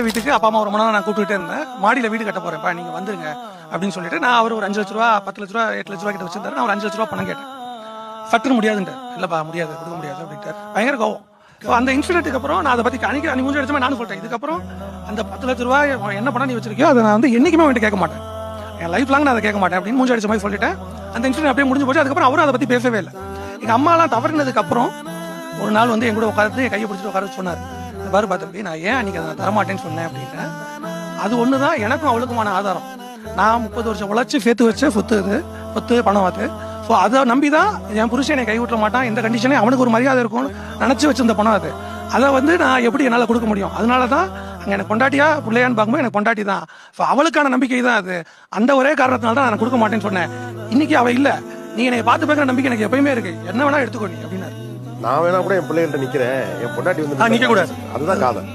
வீட்டுக்கு அப்பா அம்மா ரொம்ப நாள் நான் கூப்பிட்டுட்டே இருந்தேன். மாடியில் வீடு கட்ட போறேன்ப்பா, நீங்க வந்துருங்க அப்படின்னு சொல்லிட்டு நான் அவர் ஒரு 5 லட்ச ரூபா 10 லட்ச ரூபா 8 லட்ச ரூபா கிட்ட வச்சிருந்தாரு. நான் ஒரு 5 லட்ச ரூபா பணம் கேட்டேன். சட்டுன்னு முடியாதுன்ட்டு, இல்லப்பா முடியாது, கொடுக்க முடியாது அப்படின்ட்டு பயங்கர கோவம். ஸோ அந்த இன்சிடென்ட்டுக்கு அப்புறம் நான் அதை பத்தி அன்னைக்கு மூஞ்சி அடிச்ச மாதிரி நானும் சொல்லிட்டேன். இதுக்கப்புறம் அந்த 10 லட்ச ரூபாய் என்ன பண்ணா நீ வச்சிருக்கியோ அதை நான் வந்து என்னைக்குமே அவன்கிட்ட கேட்க மாட்டேன், என் லைஃப் லாங் நான் அதை கேட்க மாட்டேன் அப்படின்னு மூஞ்சி அடிச்ச மாதிரி சொல்லிட்டேன். அந்த இன்சிடென்ட் அப்படியே முடிஞ்சு போச்சு. அதுக்கப்புறம் அவரும் அதை பத்தி பேசவே இல்லை. எங்க அம்மாலாம் தவறினதுக்கு அப்புறம் ஒரு நாள் வந்து என் கூட உட்காந்து என் கையை பிடிச்சிட்டு உட்கார சொன்னார். பாரு பார்த்து நான் ஏன் அன்னைக்கு அதை தரமாட்டேன்னு சொன்னேன் அப்படின்னு. அது ஒண்ணுதான் எனக்கும் அவளுக்குமான ஆதாரம். நான் 30 வருஷம் உழைச்சி சேர்த்து வச்ச சொத்து பணம் ஆத்து. ஸோ அதை நம்பிதான் என் புருஷன் என்னை கைவிட்ட மாட்டான், எந்த கண்டிஷனே அவனுக்கு ஒரு மரியாதை இருக்கும்னு நினைச்சு வச்சிருந்த பணம் அது. அதை வந்து நான் எப்படி என்னால் கொடுக்க முடியும்? அதனாலதான் அங்கே எனக்கு பொண்டாட்டியா பிள்ளையான்னு பார்க்கும்போது எனக்கு பொண்டாட்டி தான். ஸோ அவளுக்கான நம்பிக்கை தான் அது. அந்த ஒரே காரணத்தினால தான் நான் கொடுக்க மாட்டேன்னு சொன்னேன். இன்னைக்கு அவ இல்ல, நீ என்னை பார்த்து பார்க்குற நம்பிக்கை எனக்கு எப்பயுமே இருக்கு, என்ன வேணா எடுத்துக்கோ நீ அப்படின்னாரு. நான் வேணா கூட என் பிள்ளைகள்ட்ட நிக்கிறேன், என் பொண்டாட்டி வந்து நிக்க கூடாது, அதுதான் காதல்.